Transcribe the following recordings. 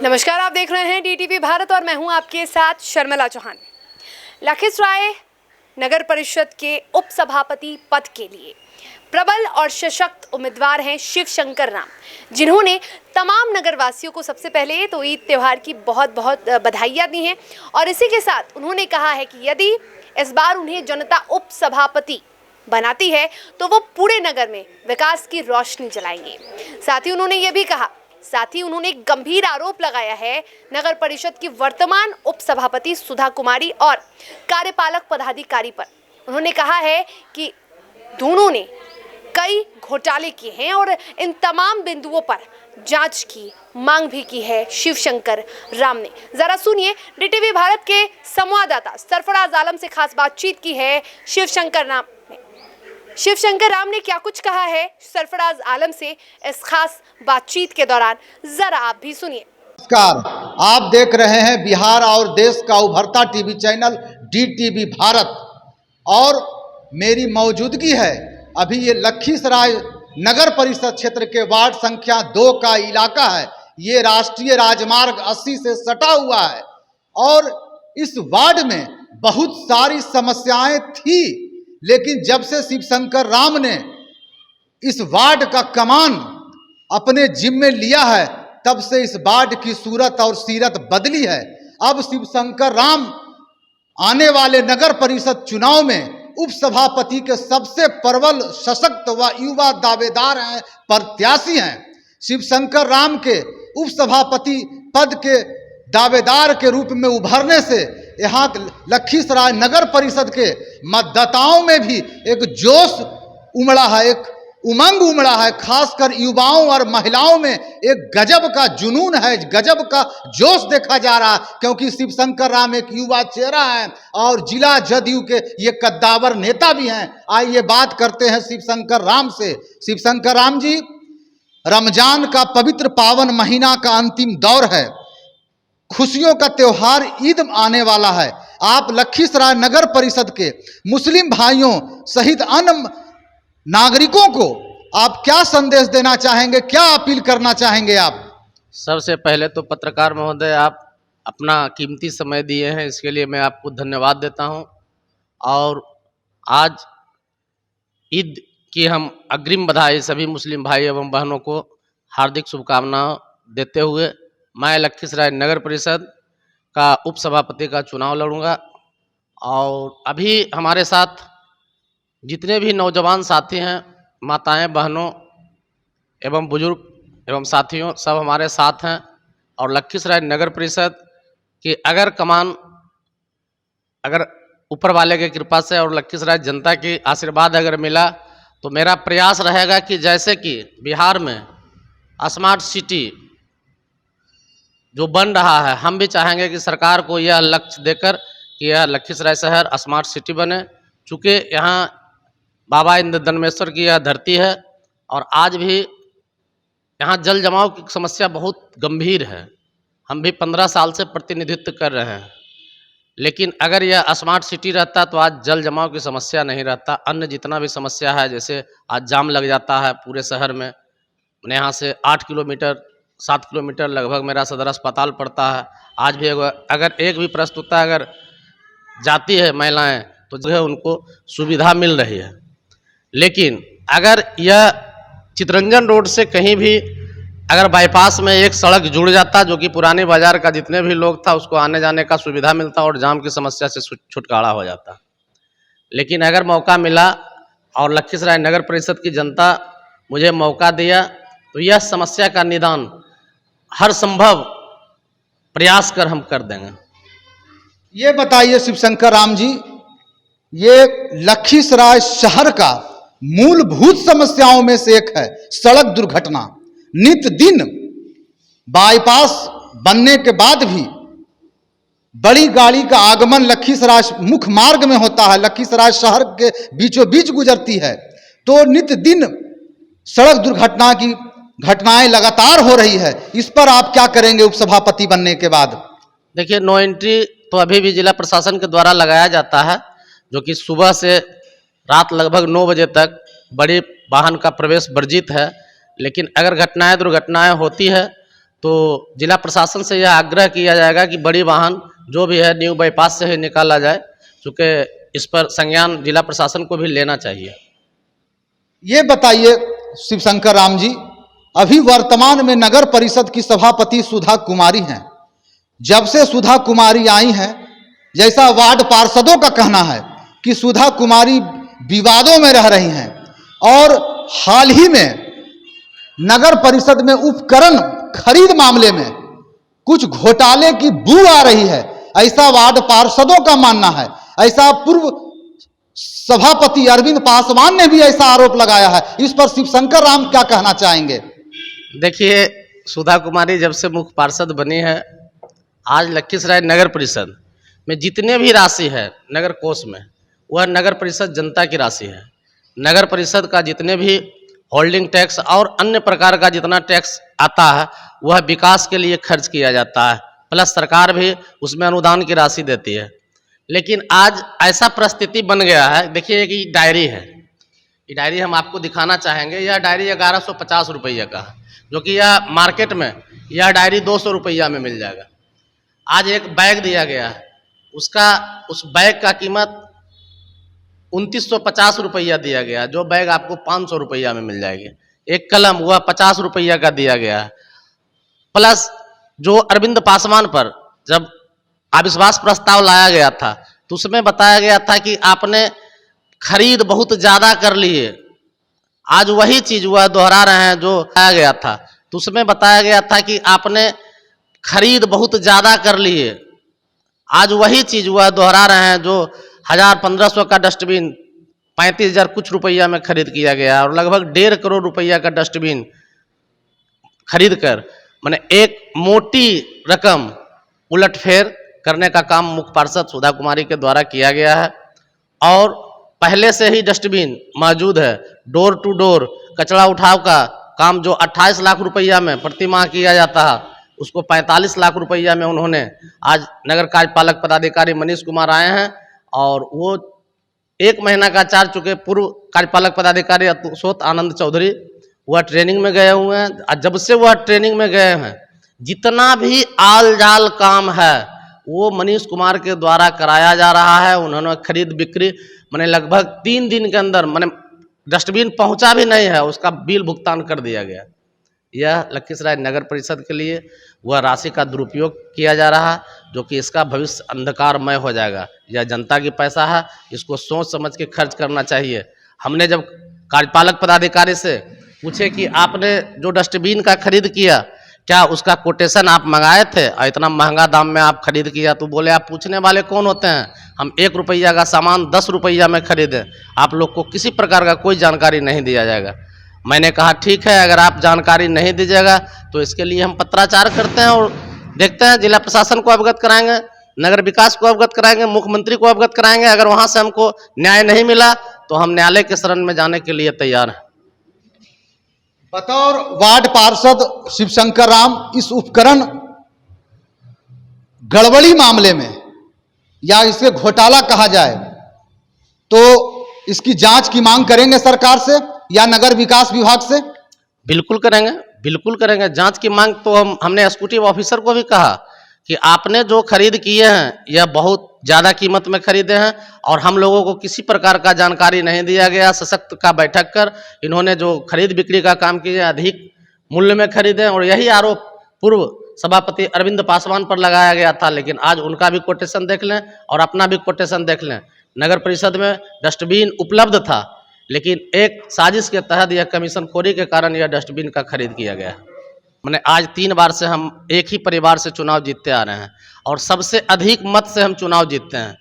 नमस्कार, आप देख रहे हैं डीटीवी भारत और मैं हूं आपके साथ शर्मिला चौहान। लखीसराय नगर परिषद के उप सभापति पद के लिए प्रबल और सशक्त उम्मीदवार हैं शिव शंकर राम, जिन्होंने तमाम नगरवासियों को सबसे पहले तो ईद त्यौहार की बहुत बहुत बधाइयाँ दी हैं और इसी के साथ उन्होंने कहा है कि यदि इस बार उन्हें जनता उप सभापति बनाती है तो वो पूरे नगर में विकास की रोशनी जलाएंगे। साथ ही उन्होंने एक गंभीर आरोप लगाया है नगर परिषद की वर्तमान उप सभापति सुधा कुमारी और कार्यपालक पदाधिकारी पर। उन्होंने कहा है कि दोनों ने कई घोटाले किए हैं और इन तमाम बिंदुओं पर जांच की मांग भी की है शिव शंकर राम ने। जरा सुनिए, डीटीवी भारत के संवाददाता सरफराज आलम से खास बातचीत की है शिव शंकर राम ने क्या कुछ कहा है सरफराज आलम से इस खास बातचीत के दौरान, जरा आप भी सुनिए। नमस्कार, आप देख रहे हैं बिहार और देश का उभरता टीवी चैनल डीटीवी भारत और मेरी मौजूदगी है अभी ये लखीसराय नगर परिषद क्षेत्र के वार्ड संख्या 2 का इलाका है। ये राष्ट्रीय राजमार्ग 80 से सटा हुआ है और इस वार्ड में बहुत सारी समस्याएं थी, लेकिन जब से शिव शंकर राम ने इस वार्ड का कमान अपने जिम्मे लिया है तब से इस वार्ड की सूरत और सीरत बदली है। अब शिव शंकर राम आने वाले नगर परिषद चुनाव में उप सभापति के सबसे प्रबल, सशक्त व युवा दावेदार हैं, प्रत्याशी हैं। शिव शंकर राम के उप सभापति पद के दावेदार के रूप में उभरने से यहाँ लखीसराय नगर परिषद के मतदाताओं में भी एक जोश उमड़ा है, एक उमंग उमड़ा है। खासकर युवाओं और महिलाओं में एक गजब का जुनून है, गजब का जोश देखा जा रहा है, क्योंकि शिव शंकर राम एक युवा चेहरा है और जिला जदयू के ये कद्दावर नेता भी हैं। आइए बात करते हैं शिव शंकर राम से। शिव शंकर राम जी, रमजान का पवित्र पावन महीना का अंतिम दौर है, खुशियों का त्योहार ईद आने वाला है। आप लखीसराय नगर परिषद के मुस्लिम भाइयों सहित अन्य नागरिकों को आप क्या संदेश देना चाहेंगे, क्या अपील करना चाहेंगे आप? सबसे पहले तो पत्रकार महोदय, आप अपना कीमती समय दिए हैं, इसके लिए मैं आपको धन्यवाद देता हूं। और आज ईद की हम अग्रिम बधाई सभी मुस्लिम भाई एवं बहनों को हार्दिक शुभकामनाएं देते हुए मैं लखीसराय नगर परिषद का उप सभापति का चुनाव लड़ूंगा। और अभी हमारे साथ जितने भी नौजवान साथी हैं, माताएं, बहनों एवं बुजुर्ग एवं साथियों, सब हमारे साथ हैं। और लखीसराय नगर परिषद की अगर कमान अगर ऊपर वाले की कृपा से और लखीसराय जनता की आशीर्वाद अगर मिला तो मेरा प्रयास रहेगा कि जैसे कि बिहार में स्मार्ट सिटी जो बन रहा है, हम भी चाहेंगे कि सरकार को यह लक्ष्य देकर कि यह लखीसराय शहर स्मार्ट सिटी बने। चूँकि यहाँ बाबा इंद्र दनमेश्वर की यह धरती है और आज भी यहाँ जल जमाव की समस्या बहुत गंभीर है। हम भी 15 साल से प्रतिनिधित्व कर रहे हैं, लेकिन अगर यह स्मार्ट सिटी रहता तो आज जल जमाव की समस्या नहीं रहता। अन्य जितना भी समस्या है, जैसे आज जाम लग जाता है पूरे शहर में, यहाँ से 7 किलोमीटर लगभग मेरा सदर अस्पताल पड़ता है। आज भी अगर एक भी प्रस्तुता अगर जाती है महिलाएं तो जो है उनको सुविधा मिल रही है। लेकिन अगर यह चितरंजन रोड से कहीं भी अगर बाईपास में एक सड़क जुड़ जाता, जो कि पुराने बाजार का जितने भी लोग था उसको आने जाने का सुविधा मिलता और जाम की समस्या से छुटकारा हो जाता। लेकिन अगर मौका मिला और लखीसराय नगर परिषद की जनता मुझे मौका दिया तो यह समस्या का निदान हर संभव प्रयास कर हम कर देंगे। ये बताइए शिव शंकर राम जी, ये लखीसराय शहर का मूलभूत समस्याओं में से एक है सड़क दुर्घटना। नित्य दिन बाईपास बनने के बाद भी बड़ी गाड़ी का आगमन लखीसराय मुख्य मार्ग में होता है, लखीसराय शहर के बीचों बीच गुजरती है, तो नित्य दिन सड़क दुर्घटना की घटनाएं लगातार हो रही है। इस पर आप क्या करेंगे उप सभापति बनने के बाद? देखिए, नो एंट्री तो अभी भी जिला प्रशासन के द्वारा लगाया जाता है, जो कि सुबह से रात लगभग 9 बजे तक बड़े वाहन का प्रवेश वर्जित है। लेकिन अगर दुर्घटनाएं होती है तो जिला प्रशासन से यह आग्रह किया जाएगा कि बड़ी वाहन जो भी है न्यू बाईपास से ही निकाला जाए, चूँकि इस पर संज्ञान जिला प्रशासन को भी लेना चाहिए। ये बताइए शिवशंकर राम जी, अभी वर्तमान में नगर परिषद की सभापति सुधा कुमारी हैं। जब से सुधा कुमारी आई हैं, जैसा वार्ड पार्षदों का कहना है कि सुधा कुमारी विवादों में रह रही हैं और हाल ही में नगर परिषद में उपकरण खरीद मामले में कुछ घोटाले की बू आ रही है, ऐसा वार्ड पार्षदों का मानना है। ऐसा पूर्व सभापति अरविंद पासवान ने भी ऐसा आरोप लगाया है। इस पर शिवशंकर राम क्या कहना चाहेंगे? देखिए, सुधा कुमारी जब से मुख्य पार्षद बनी है, आज लखीसराय नगर परिषद में जितने भी राशि है नगर कोष में, वह नगर परिषद जनता की राशि है। नगर परिषद का जितने भी होल्डिंग टैक्स और अन्य प्रकार का जितना टैक्स आता है वह विकास के लिए खर्च किया जाता है, प्लस सरकार भी उसमें अनुदान की राशि देती है। लेकिन आज ऐसा परिस्थिति बन गया है, देखिए कि डायरी है, ये डायरी हम आपको दिखाना चाहेंगे। यह डायरी 1150 रुपये का है, जो कि यह मार्केट में यह डायरी 200 रुपया में मिल जाएगा। आज एक बैग दिया गया है, उस बैग का कीमत 2950 रुपया दिया गया, जो बैग आपको 500 रुपया में मिल जाएगी। एक कलम वह 50 रुपया का दिया गया है। प्लस जो अरविंद पासवान पर जब अविश्वास प्रस्ताव लाया गया था तो उसमें बताया गया था कि आपने खरीद बहुत ज़्यादा कर लिए। आज वही चीज़ वह दोहरा रहे हैं जो आया गया था, तो उसमें बताया गया था कि आपने खरीद बहुत ज़्यादा कर लिए। आज वही चीज़ वह दोहरा रहे हैं जो 1000-1500 का डस्टबिन 35,000 कुछ रुपया में खरीद किया गया और लगभग 1.5 करोड़ रुपया का डस्टबिन खरीद कर मैंने एक मोटी रकम उलटफेर करने का काम मुख्य पार्षद सुधा कुमारी के द्वारा किया गया है। और पहले से ही डस्टबिन मौजूद है। डोर टू डोर कचरा उठाव का काम जो 28 लाख रुपया में प्रति माह किया जाता है, उसको 45 लाख रुपया में उन्होंने आज नगर कार्यपालक पदाधिकारी मनीष कुमार आए हैं और वो 1 महीना का चार्ज चुके पूर्व कार्यपालक पदाधिकारी अतुषोत आनंद चौधरी, वह ट्रेनिंग में गए हुए हैं। जब से वह ट्रेनिंग में गए हैं, जितना भी आल जाल काम है वो मनीष कुमार के द्वारा कराया जा रहा है। उन्होंने खरीद बिक्री मैंने लगभग 3 दिन के अंदर मैंने डस्टबिन पहुंचा भी नहीं है, उसका बिल भुगतान कर दिया गया। यह लखीसराय नगर परिषद के लिए वह राशि का दुरुपयोग किया जा रहा है, जो कि इसका भविष्य अंधकारमय हो जाएगा। यह जनता की पैसा है, इसको सोच समझ के खर्च करना चाहिए। हमने जब कार्यपालक पदाधिकारी से पूछे कि आपने जो डस्टबिन का खरीद किया, क्या उसका कोटेशन आप मंगाए थे और इतना महंगा दाम में आप खरीद किया, तो बोले आप पूछने वाले कौन होते हैं, हम 1 रुपया का सामान 10 रुपया में खरीदें, आप लोग को किसी प्रकार का कोई जानकारी नहीं दिया जाएगा। मैंने कहा ठीक है, अगर आप जानकारी नहीं दीजिएगा तो इसके लिए हम पत्राचार करते हैं और देखते हैं, जिला प्रशासन को अवगत कराएंगे, नगर विकास को अवगत कराएंगे, मुख्यमंत्री को अवगत कराएंगे। अगर वहाँ से हमको न्याय नहीं मिला तो हम न्यायालय के शरण में जाने के लिए तैयार हैं। बतौर वार्ड पार्षद शिवशंकर राम, इस उपकरण गड़बड़ी मामले में या इसके घोटाला कहा जाए तो इसकी जांच की मांग करेंगे सरकार से या नगर विकास विभाग से? बिल्कुल करेंगे, बिल्कुल करेंगे। जांच की मांग तो हमने एग्जीक्यूटिव ऑफिसर को भी कहा कि आपने जो खरीद किए हैं यह बहुत ज़्यादा कीमत में खरीदे हैं और हम लोगों को किसी प्रकार का जानकारी नहीं दिया गया। सशक्त का बैठक कर इन्होंने जो खरीद बिक्री का काम किया अधिक मूल्य में खरीदे और यही आरोप पूर्व सभापति अरविंद पासवान पर लगाया गया था। लेकिन आज उनका भी कोटेशन देख लें और अपना भी कोटेशन देख लें। नगर परिषद में डस्टबिन उपलब्ध था, लेकिन एक साजिश के तहत यह कमीशन खोरी के कारण यह डस्टबिन का खरीद किया गया। मैंने आज 3 बार से हम एक ही परिवार से चुनाव जीतते आ रहे हैं और सबसे अधिक मत से हम चुनाव जीतते हैं।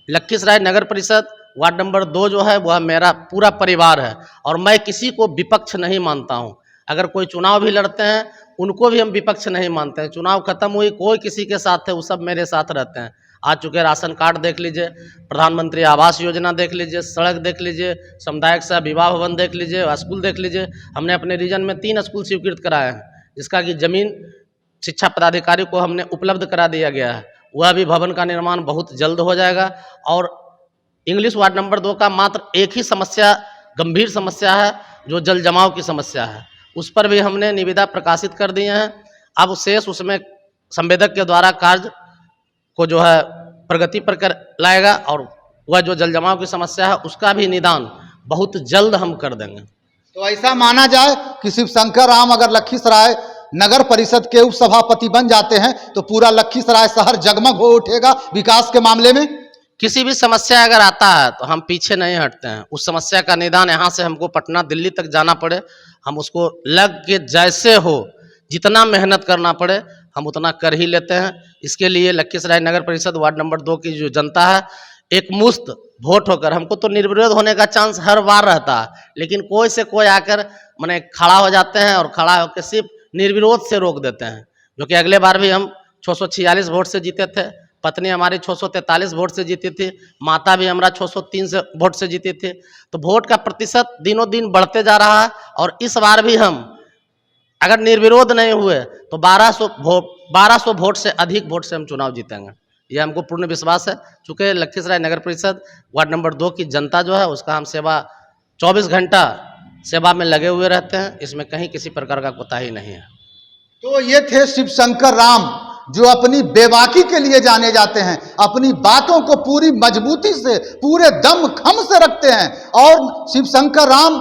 लखीसराय नगर परिषद वार्ड नंबर 2 जो है वह मेरा पूरा परिवार है और मैं किसी को विपक्ष नहीं मानता हूं। अगर कोई चुनाव भी लड़ते हैं उनको भी हम विपक्ष नहीं मानते हैं। चुनाव खत्म हुई, कोई किसी के साथ है, वो सब मेरे साथ रहते हैं। आ चुके राशन कार्ड देख लीजिए, प्रधानमंत्री आवास योजना देख लीजिए, सड़क देख लीजिए, सामुदायिक सह विवाह भवन देख लीजिए, स्कूल देख लीजिए। हमने अपने रीजन में 3 स्कूल स्वीकृत कराए हैं, जिसका कि जमीन शिक्षा पदाधिकारी को हमने उपलब्ध करा दिया गया है। वह भी भवन का निर्माण बहुत जल्द हो जाएगा। और इंग्लिश वार्ड नंबर 2 का मात्र एक ही समस्या, गंभीर समस्या है, जो जल जमाव की समस्या है। उस पर भी हमने निविदा प्रकाशित कर दिए हैं। अब शेष उसमें संवेदक के द्वारा कार्य को जो है प्रगति पर कर लाएगा और वह जो जल जमाव की समस्या है उसका भी निदान बहुत जल्द हम कर देंगे। तो ऐसा माना जाए कि शिव शंकर राम अगर लखीसराय नगर परिषद के उप सभापति बन जाते हैं तो पूरा लखीसराय शहर जगमग हो उठेगा विकास के मामले में। किसी भी समस्या अगर आता है तो हम पीछे नहीं हटते हैं। उस समस्या का निदान यहाँ से हमको पटना दिल्ली तक जाना पड़े, हम उसको लग के जैसे हो जितना मेहनत करना पड़े हम उतना कर ही लेते हैं। इसके लिए लखीसराय नगर परिषद वार्ड नंबर 2 की जो जनता है एक मुश्त वोट होकर, हमको तो निर्विरोध होने का चांस हर बार रहता है, लेकिन कोई से कोई आकर माने खड़ा हो जाते हैं और खड़ा होकर सिर्फ निर्विरोध से रोक देते हैं। जो कि अगले बार भी हम 646 वोट से जीते थे, पत्नी हमारी 643 वोट से जीती थी, माता भी हमारा 603 वोट से जीती थी। तो वोट का प्रतिशत दिनों दिन बढ़ते जा रहा है और इस बार भी हम अगर निर्विरोध नहीं हुए तो 1200 वोट से अधिक वोट से हम चुनाव जीतेंगे, ये हमको पूर्ण विश्वास है। चूँकि लखीसराय नगर परिषद वार्ड नंबर 2 की जनता जो है उसका हम सेवा 24 घंटा सेवा में लगे हुए रहते हैं, इसमें कहीं किसी प्रकार का कोताही नहीं है। तो ये थे शिव शंकर राम जो अपनी बेबाकी के लिए जाने जाते हैं, अपनी बातों को पूरी मजबूती से पूरे दम खम से रखते हैं। और शिव शंकर राम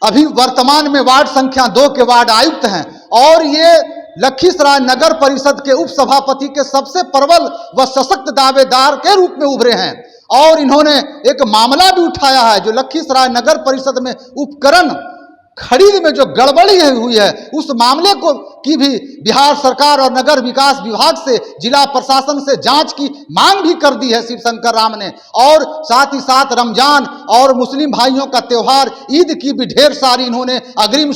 अभी वर्तमान में वार्ड संख्या 2 के वार्ड आयुक्त हैं और ये लखीसराय नगर परिषद के उप सभापति के सबसे प्रबल व सशक्त दावेदार के रूप में उभरे हैं। और इन्होंने एक मामला भी उठाया है जो लखीसराय नगर परिषद में उपकरण खरीद में जो गड़बड़ी हुई है उस मामले को की भी बिहार सरकार और नगर विकास विभाग से जिला प्रशासन से जांच की मांग भी कर दी है शिव शंकर राम ने। और साथ ही साथ रमजान और मुस्लिम भाइयों का त्योहार ईद की भी ढेर सारी इन्होंने अग्रिम